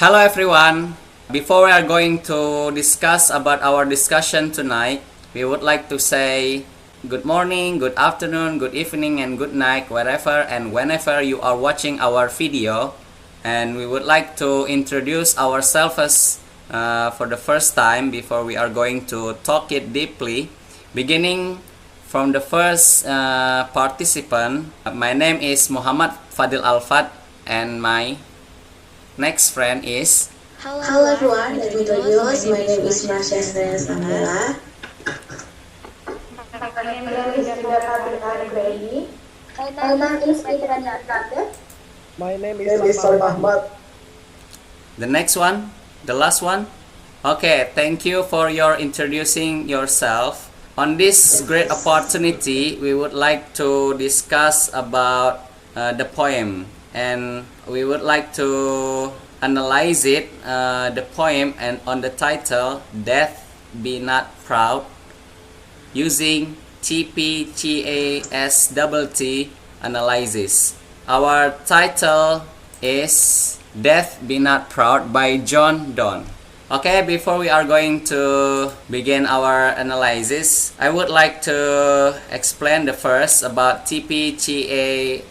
Hello everyone. Before we are going to discuss about our discussion tonight, we would like to say good morning, good afternoon, good evening, and good night wherever and whenever you are watching our video. And we would like to introduce ourselves for the first time before we are going to talk it deeply. Beginning from the first participant, my name is Muhammad Fadil Alfat and my next friend is... Hello everyone, let me introduce. My name is Marsha Sres Amela. My name is Siddhartha Grady. My name is Fitra Jatake. My name is Salim Ahmad. The next one, the last one. Okay, thank you for your introducing yourself. On this great opportunity, we would like to discuss about the poem, and we would like to analyze it, the poem, and on the title Death Be Not Proud, using TPGASTT analysis. Our title is Death Be Not Proud by John Donne. Okay, before we are going to begin our analysis, I would like to explain the first about TPGASTT.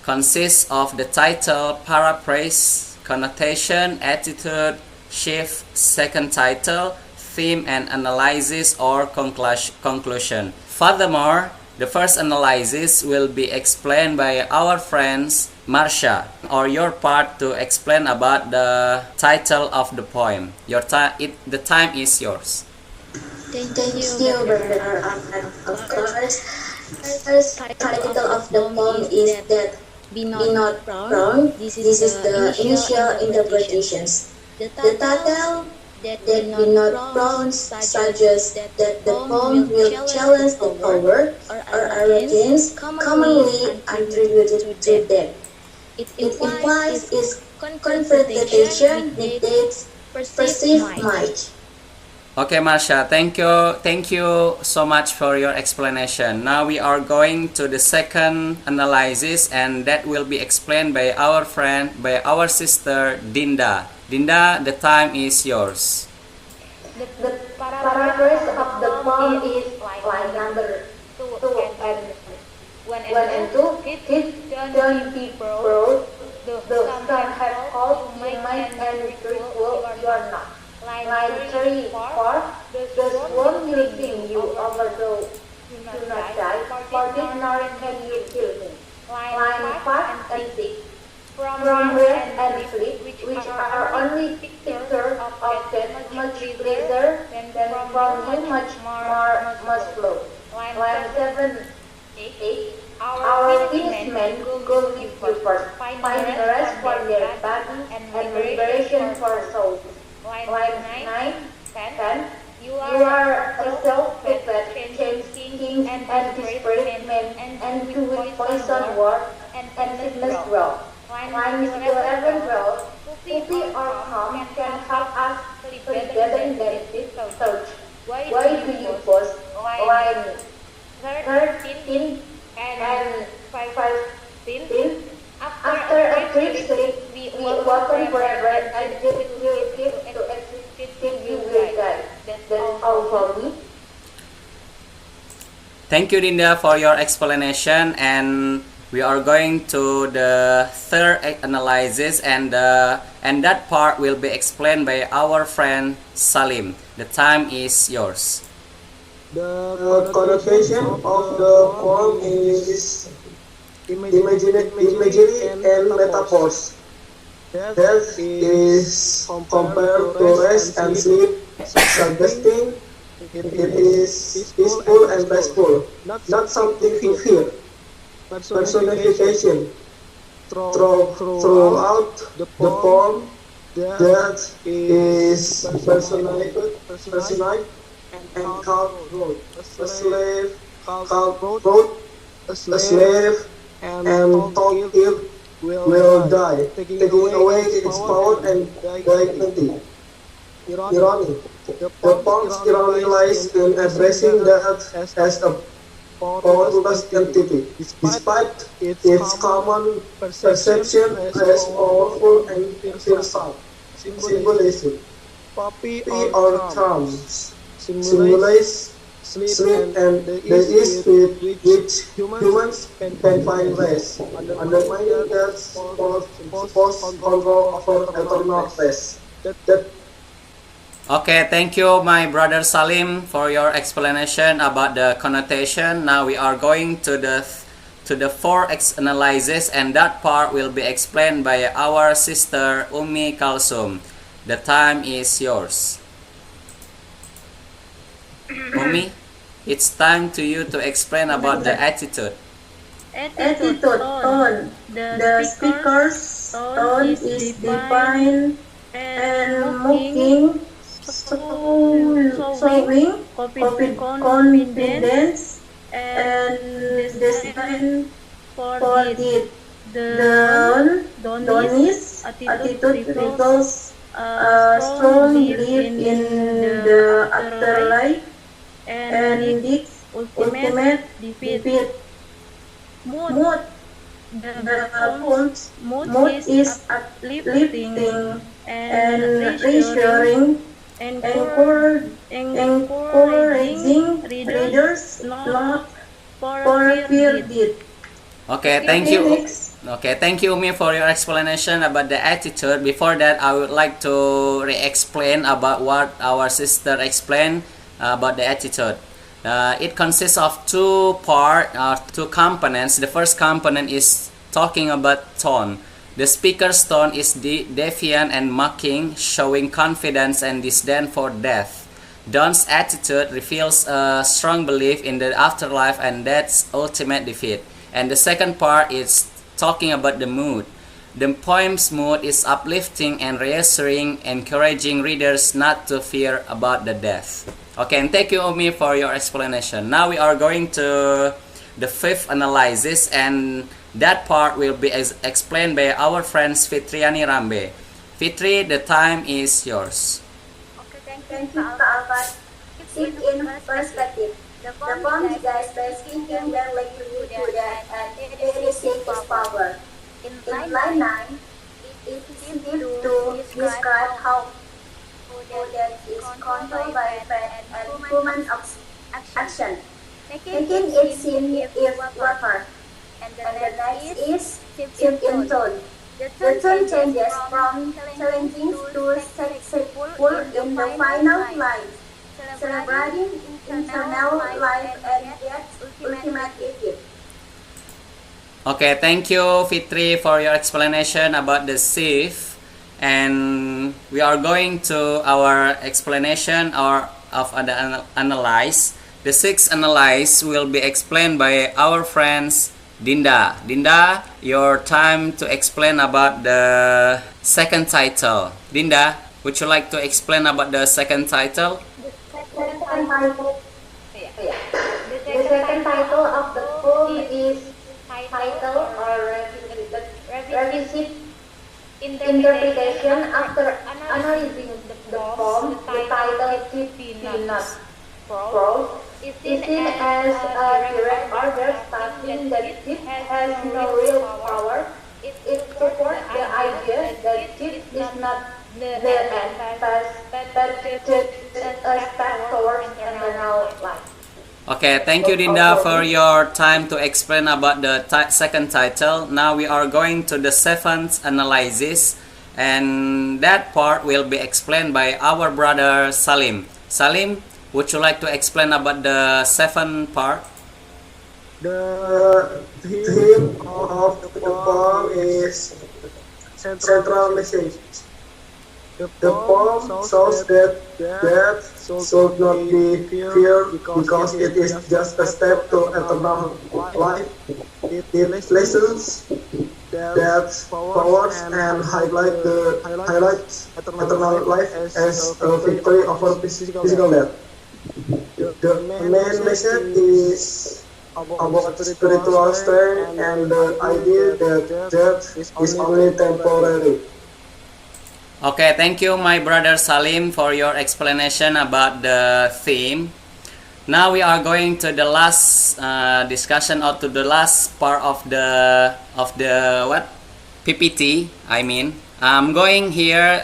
Consists of the title, paraphrase, connotation, attitude, shift, second title, theme, and analysis or conclusion. Furthermore, the first analysis will be explained by our friends Marsha, or your part to explain about the title of the poem. The time is yours. Thank you, Brother Ahmad. Of course, first title of the poem is Death Be Not Proud. This is the initial interpretations. The title Death Be Not Proud suggests that the poem will challenge the power or arrogance commonly attributed to death. It implies its confrontation with death's perceived might. Okay, Marsha, thank you so much for your explanation. Now we are going to the second analysis, and that will be explained by our sister Dinda. Dinda, the time is yours. The paraphrase of the poem is line number 2 and 1 and 2. Don't be proud. The sun has called you might and ritual you are not. Line 3, 4. The swarm will sing you overthrow. Do not die, for this nor can you kill me. Line 5 and 6. From rest and sleep, which are only pictures of death, much greater than from you much more must flow. Line 7, 8. Our finished men go with you first, find rest for their body and liberation for souls. Line 9, 10. You are a self-prepared king and desperate men, and you will poison war and sickness dwell. Line 11, 12. Puppy or calm can help us forget the negative thoughts. Why do you boast? Line 13 and 15. After a brief sleep, we welcome forever and give to exist till you will die. That's all for me. Thank you, Dinda, for your explanation, and we are going to the third analysis, and that part will be explained by our friend Salim. The time is yours. The connotation of the poem is imagery and metaphors. Death is compared to rest and sleep, suggesting it is peaceful and restful, not something to fear. Personification throughout the poem, death is personified and called road. A slave called road, a slave and told it will die, taking away its power and dignity. Irony. The poem's irony lies in addressing death as a powerless entity, despite its common perception as powerful and fearsome. Symbolism. Poppy or charms symbolize sleep and the ease with which humans can find rest, undermining that false control over eternal rest. That Okay, thank you, my brother Salim, for your explanation about the connotation. Now we are going to the 4x analysis, and that part will be explained by our sister Ummi Kalsum. The time is yours. Ummi, it's time to you to explain about the attitude. Attitude tone. The speaker's tone is divine and mocking, showing confidence and design for it. The Donis attitude reveals a strong belief in the afterlife and its ultimate defeat. Mood. The mood is uplifting and reassuring, encouraging readers not for fear deed. Okay, thank you. Okay, thank you, Umi, for your explanation about the attitude. Before that, I would like to re-explain about what our sister explained about the attitude. It consists of two components. The first component is talking about tone. The speaker's tone is defiant and mocking, showing confidence and disdain for death. Don's attitude reveals a strong belief in the afterlife and death's ultimate defeat. And the second part is talking about the mood. The poem's mood is uplifting and reassuring, encouraging readers not to fear about the death. Okay, and thank you, Umi, for your explanation. Now we are going to the fifth analysis, and that part will be explained by our friends Fitriani Rambe. Fitri, the time is yours. Okay, Thank you, Kak Alfat. Keep in perspective. The poem is by speaking directly to that and it is its power. In line 9, it seems to describe how that is controlled by fate and human action, making it seem if water. And the next is shift in tone. The tone changes from challenging to successful in the final line, celebrating internal life and yet ultimate defeat. Okay, thank you, Fitri, for your explanation about the sieve. And we are going to our explanation of the analyze. The sixth analyze will be explained by our friends Dinda. Dinda, your time to explain about the second title. Dinda, would you like to explain about the second title? The second title of the poem is title or revisit interpretation. After analyzing the poem, the title "Keep Be Not Proud" is seen as a direct order stating that it has no real power. It supports the idea that it is not the end, but just a step towards eternal life. Okay, thank you, Dinda, for your time to explain about the second title. Now we are going to the seventh analysis, and that part will be explained by our brother Salim. Salim, would you like to explain about the seventh part? The theme of the poem is central message. The poem shows that death should not be feared because it is just a step to eternal life. It lessens death's powers and highlights eternal life as a victory over physical death. The main message is about spiritual strength and the idea that death is only temporary. Okay, thank you, my brother Salim, for your explanation about the theme. Now we are going to the last discussion, or to the last part of the what PPT. I mean, I'm going here.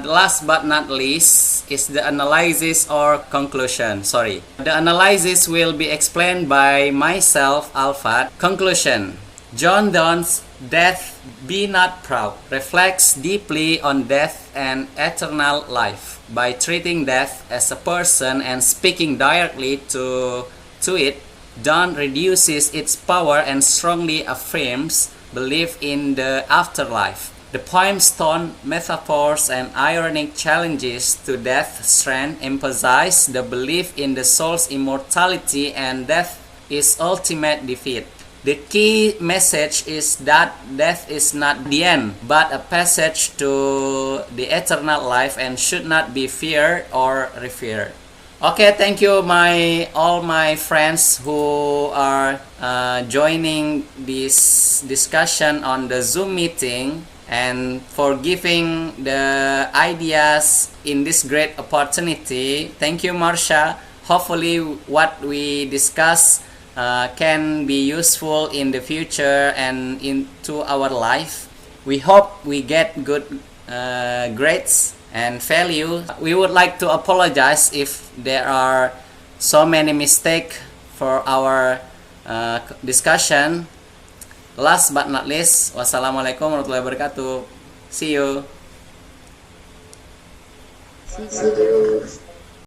Last but not least is the analysis or conclusion. Sorry, the analysis will be explained by myself, Alfat. Conclusion: John Donne's "Death, Be Not Proud" reflects deeply on death and eternal life. By treating death as a person and speaking directly to it, Donne reduces its power and strongly affirms belief in the afterlife. The poem's tone, metaphors, and ironic challenges to death's strength emphasize the belief in the soul's immortality and death is ultimate defeat. The key message is that death is not the end, but a passage to the eternal life and should not be feared or revered. Okay, thank you all my friends who are joining this discussion on the Zoom meeting, and for giving the ideas in this great opportunity. Thank you, Marsha. Hopefully what we discuss can be useful in the future and into our life. We hope we get good grades and value. We would like to apologize if there are so many mistakes for our discussion. Last but not least, wassalamualaikum warahmatullahi wabarakatuh. See you. See you.